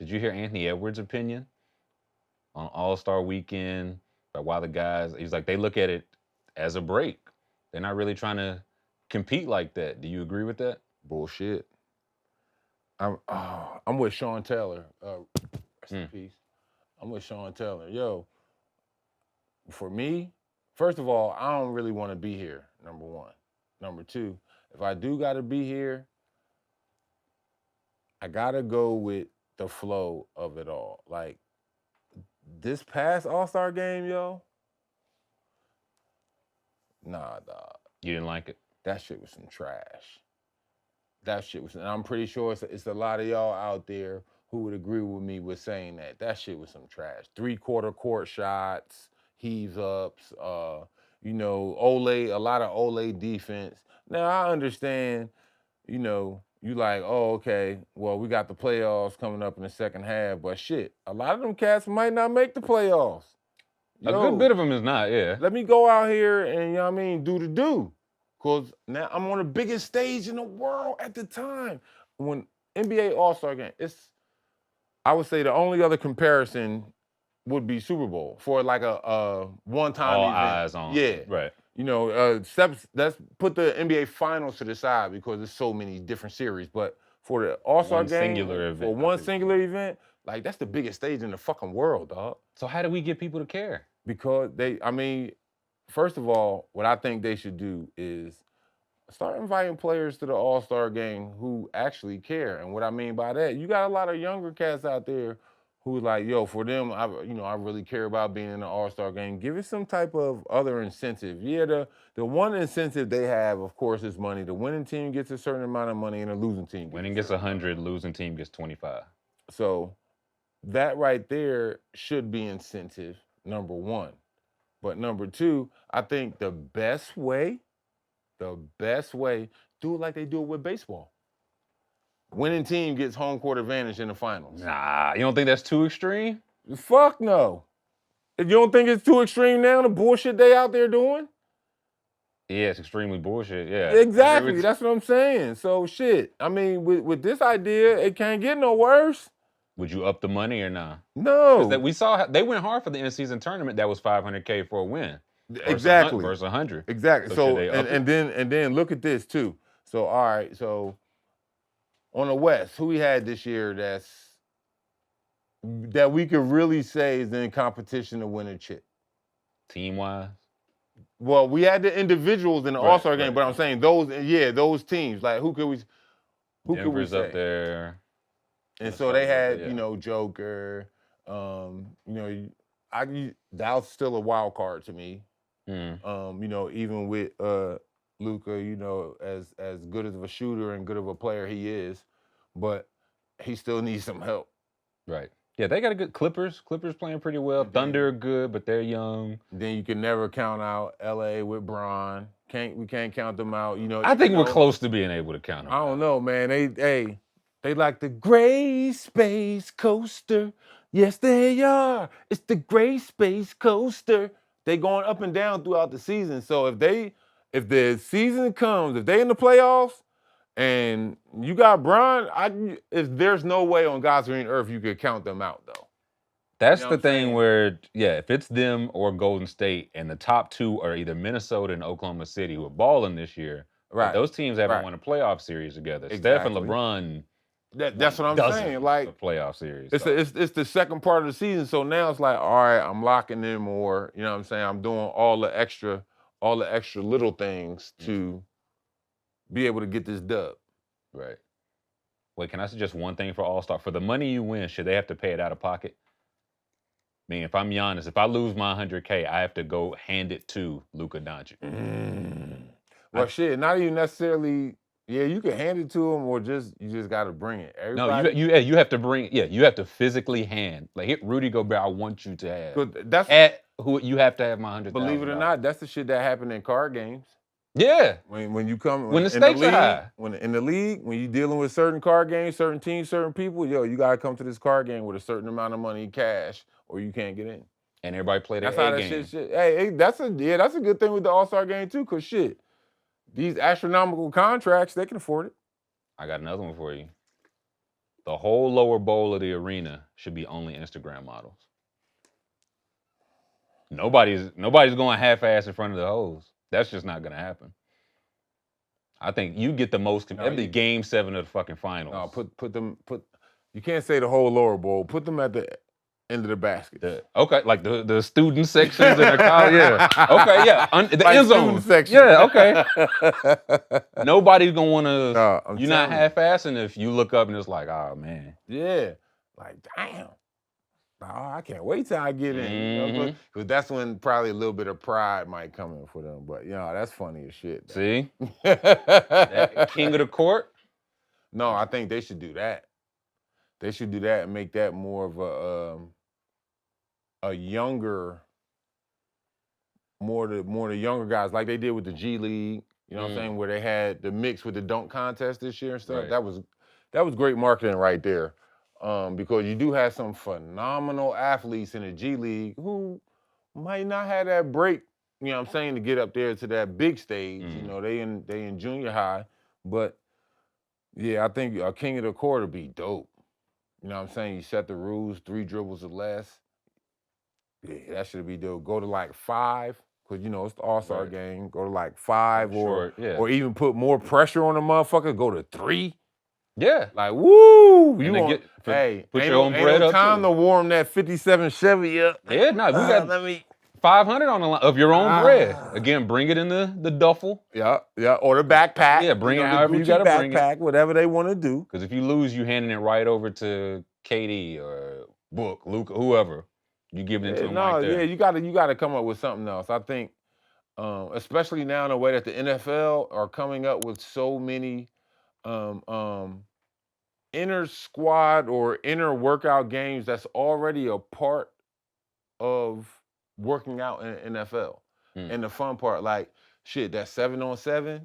Did you hear Anthony Edwards' opinion on All-Star Weekend? About why the guys? He's like they look at it as a break. They're not really trying to compete like that. Do you agree with that? Bullshit. I'm with Sean Taylor. Rest in peace. I'm with Sean Taylor. Yo, for me, first of all, I don't really want to be here, number one. Number two, if I do got to be here, I got to go with the flow of it all. Like, this past All-Star game, yo, nah, dog. You didn't like it? That shit was some trash. That shit was, and I'm pretty sure it's a lot of y'all out there who would agree with me with saying that. That shit was some trash. 3/4 court shots, heaves ups, Olay, a lot of Olay defense. Now, I understand, you like, oh, okay, well, we got the playoffs coming up in the second half, but shit, a lot of them cats might not make the playoffs. A good bit of them is not, yeah. Let me go out here and, do the do. Because now I'm on the biggest stage in the world at the time. When NBA All-Star game, I would say the only other comparison would be Super Bowl for like a one-time All event. eyes on. Yeah. Right. Let's put the NBA Finals to the side because there's so many different series. But for the All-Star game, for one singular event, like that's the biggest stage in the fucking world, dog. So how do we get people to care? Because first of all, what I think they should do is start inviting players to the All-Star game who actually care. And what I mean by that, you got a lot of younger cats out there who like, yo, for them, I really care about being in the All-Star game. Give it some type of other incentive. Yeah, the one incentive they have, of course, is money. The winning team gets a certain amount of money and the losing team winning gets 100, losing team gets 25. So that right there should be incentive, number one. But number two, I think the best way, do it like they do it with baseball. Winning team gets home court advantage in the finals. Nah, you don't think that's too extreme? Fuck no. If you don't think it's too extreme now, the bullshit they out there doing? Yeah, it's extremely bullshit, yeah. Exactly, that's what I'm saying. So shit, with this idea, it can't get no worse. Would you up the money or not? No. We saw they went hard for the in-season tournament. That was $500K for a win. Exactly. Versus 100. Exactly. So and then look at this too. So all right. So on the West, who we had this year that we could really say is in competition to win a chip? Team-wise? Well, we had the individuals in the All-Star game, but I'm saying those teams. Like who could we Denver's say? Up there. And so they had, Joker. That's still a wild card to me. Even with Luka, as good of a shooter and good of a player he is, but he still needs some help. Right. Yeah, they got a good Clippers. Clippers playing pretty well. Thunder are good, but they're young. Then you can never count out LA with Bron. We can't count them out. I think we're close to being able to count them. I don't know, man. They like the gray space coaster. Yes, they are. It's the gray space coaster. They going up and down throughout the season. So if the season comes, if they in the playoffs and you got Bron, there's no way on God's green earth you could count them out though. That's the thing where, if it's them or Golden State and the top two are either Minnesota and Oklahoma City who are balling this year, right? Those teams haven't won a playoff series together. Exactly. Steph and LeBron. That's what I'm saying. Like a playoff series. It's the second part of the season, so now it's like, all right, I'm locking in more. You know what I'm saying? I'm doing all the extra little things to be able to get this dub. Right. Wait, can I suggest one thing for All-Star? For the money you win, should they have to pay it out of pocket? I mean, if I'm Giannis, if I lose my 100K, I have to go hand it to Luka Doncic. Well, shit, not even necessarily. Yeah, you can hand it to him, or you just got to bring it. Everybody, no, you have to bring. Yeah, you have to physically hand. Like hit Rudy Gobert. I want you to have. You have to have my 100,000. Believe it or not, that's the shit that happened in card games. Yeah. When you come when the stakes are high. When in the league, when you're dealing with certain card games, certain teams, certain people, you gotta come to this card game with a certain amount of money cash, or you can't get in. And everybody play their game. Hey, that's a good thing with the All-Star game too, cause shit, these astronomical contracts, they can afford it. I got another one for you. The whole lower bowl of the arena should be only Instagram models. Nobody's going half-ass in front of the hose. That's just not gonna happen. I think you get the most. That'd be Game 7 of the fucking finals. No, put them. You can't say the whole lower bowl. Put them at the end of the basket. Okay, like the student sections in the college. Yeah. Okay, yeah. The like end zone section. Yeah. Okay. Nobody's gonna want to. You're not half-assing if you look up and it's like, oh man. Yeah. Like damn. Oh, I can't wait till I get in. Because that's when probably a little bit of pride might come in for them. But that's funny as shit. See? That king of the court? No, I think they should do that. They should do that and make that more of a younger, more the younger guys, like they did with the G League. You know what I'm saying? Where they had the mix with the dunk contest this year and stuff. Right. That was great marketing right there. Because you do have some phenomenal athletes in the G League who might not have that break, you know what I'm saying, to get up there to that big stage. You know, they in junior high. But yeah, I think a king of the court would be dope. You know what I'm saying? You set the rules, 3 dribbles or less. Yeah, that should be dope. Go to like 5, because it's the All-Star game. Go to like 5 or even put more pressure on the motherfucker. Go to 3. Yeah. Like, woo! You want, put your own bread up. Ain't no time to warm that 57 Chevy up. Yeah, no, we got 500 on the line of your own bread. Again, bring it in the duffel. Yeah, or the backpack. Yeah, bring it however you got to bring it. Backpack, whatever they want to do. Because if you lose, you handing it right over to KD or Book, Luka, whoever. You giving it to them right there. Yeah, you got to come up with something else. I think, especially now in the way that the NFL are coming up with so many inner squad or inner workout games that's already a part of working out in the NFL. And the fun part, like shit, that 7-on-7,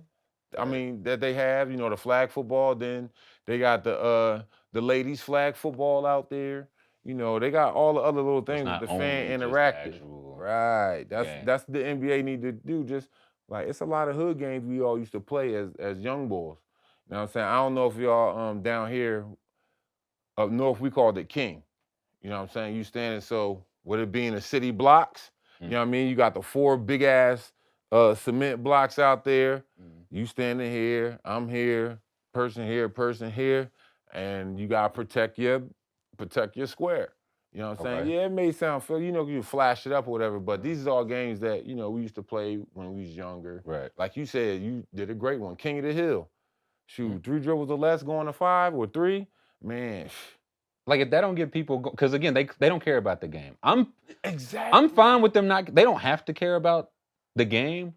I mean, that they have, the flag football, then they got the ladies flag football out there. They got all the other little things with the fan interactive. Right. That's the NBA need to do. Just like it's a lot of hood games we all used to play as young boys. You know what I'm saying? I don't know if y'all down here up north we called it King. You know what I'm saying? You standing, so with it being the city blocks, you know what I mean? You got the 4 big ass cement blocks out there. You standing here, I'm here, person here, and you gotta protect your square. You know what I'm saying? Yeah, it may sound you flash it up or whatever, but these are all games that, we used to play when we was younger. Right. Like you said, you did a great one. King of the Hill. Shoot, 3 dribbles or less going to 5 or 3, man. Like if that don't get people, because again, they don't care about the game. I'm fine with them not. They don't have to care about the game,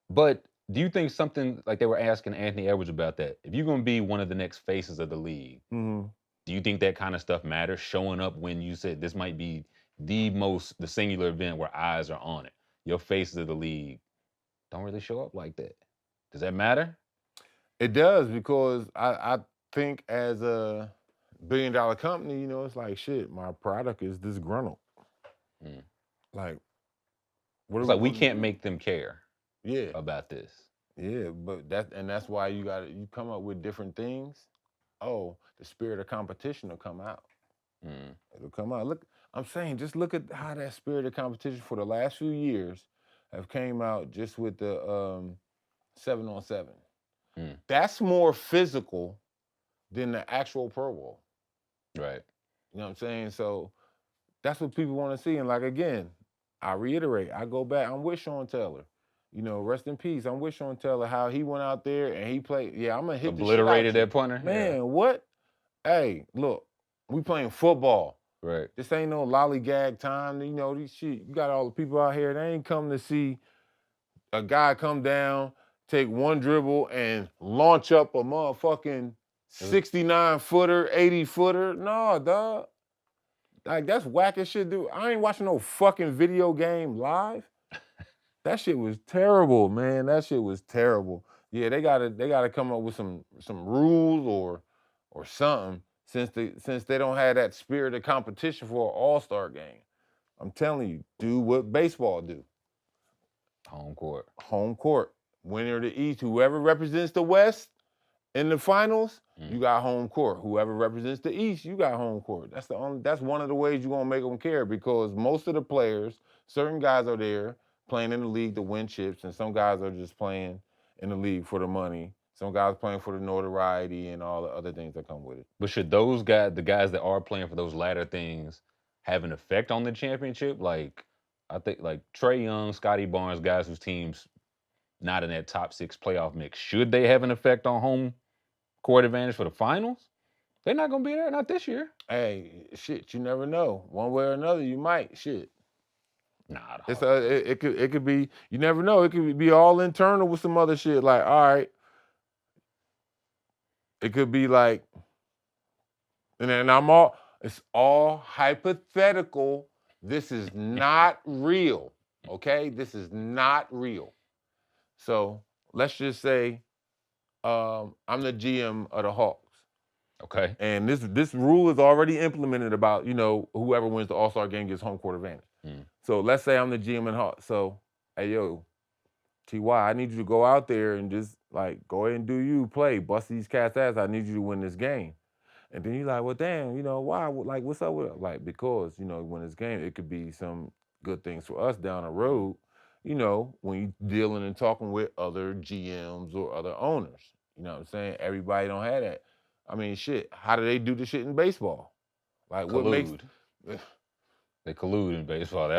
but do you think something like they were asking Anthony Edwards about that? If you're gonna be one of the next faces of the league, do you think that kind of stuff matters? Showing up when you said this might be the singular event where eyes are on it. Your faces of the league don't really show up like that. Does that matter? It does, because I think as a billion-dollar company, it's like, shit, my product is disgruntled. Like, what? It's like we can't make them care. About this. Yeah, but that's why you come up with different things. Oh, the spirit of competition will come out. It'll come out. Look, I'm saying, just look at how that spirit of competition for the last few years have came out just with the 7-on-7. That's more physical than the actual Pro Bowl. Right. You know what I'm saying? So that's what people want to see. And like, again, I reiterate, I go back, I'm with Sean Taylor. Rest in peace. I'm with Sean Taylor, how he went out there and he played. Yeah, I'm going to hit obliterated that punter. Man, what? Hey, look, we playing football. Right. This ain't no lollygag time. These shit, you got all the people out here, they ain't come to see a guy come down, take 1 dribble and launch up a motherfucking 69-footer, 80-footer. No, dog. Like, that's whack as shit, dude. I ain't watching no fucking video game live. That shit was terrible, man. That shit was terrible. Yeah, they gotta come up with some rules or something, since they don't have that spirit of competition for an all-star game. I'm telling you, do what baseball do. Home court. Home court. Winner of the East, whoever represents the West, In the finals, you got home court. Whoever represents the East, you got home court. That's one of the ways you're gonna make them care, because most of the players, certain guys are there playing in the league to win chips, and some guys are just playing in the league for the money. Some guys playing for the notoriety and all the other things that come with it. But should those guys, the guys that are playing for those latter things, have an effect on the championship? Like, I think like Trae Young, Scotty Barnes, guys whose teams not in that top 6 playoff mix, should they have an effect on home court advantage for the finals? They're not gonna be there, not this year. Hey, shit, you never know. One way or another, you might. Shit. Nah, it could be. You never know. It could be all internal with some other shit. Like, all right, it could be like, and then it's all hypothetical. This is not real. Okay, this is not real. So let's just say, I'm the GM of the Hawks. Okay. And this rule is already implemented about, whoever wins the All-Star game gets home court advantage. So let's say I'm the GM in Hawks. So, hey, yo, T.Y., I need you to go out there and just, like, go ahead and do you, play, bust these cats' ass. I need you to win this game. And then you're like, well, damn, why? Like, what's up with it? Like, because, win this game, it could be some good things for us down the road, when you're dealing and talking with other GMs or other owners. You know what I'm saying? Everybody don't have that. I mean, shit, how do they do the shit in baseball? Like, collude. What makes... They collude in baseball.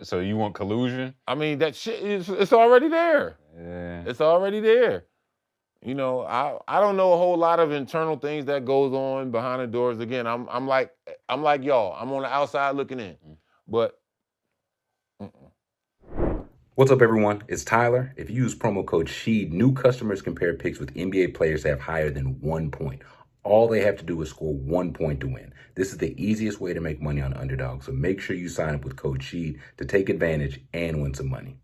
So you want collusion? I mean, that shit it's already there. Yeah. It's already there. I don't know a whole lot of internal things that goes on behind the doors. Again, I'm like y'all. I'm on the outside looking in. But What's up, everyone? It's Tyler. If you use promo code SHEED, new customers compare picks with NBA players that have higher than 1 point. All they have to do is score 1 point to win. This is the easiest way to make money on Underdog, so make sure you sign up with code SHEED to take advantage and win some money.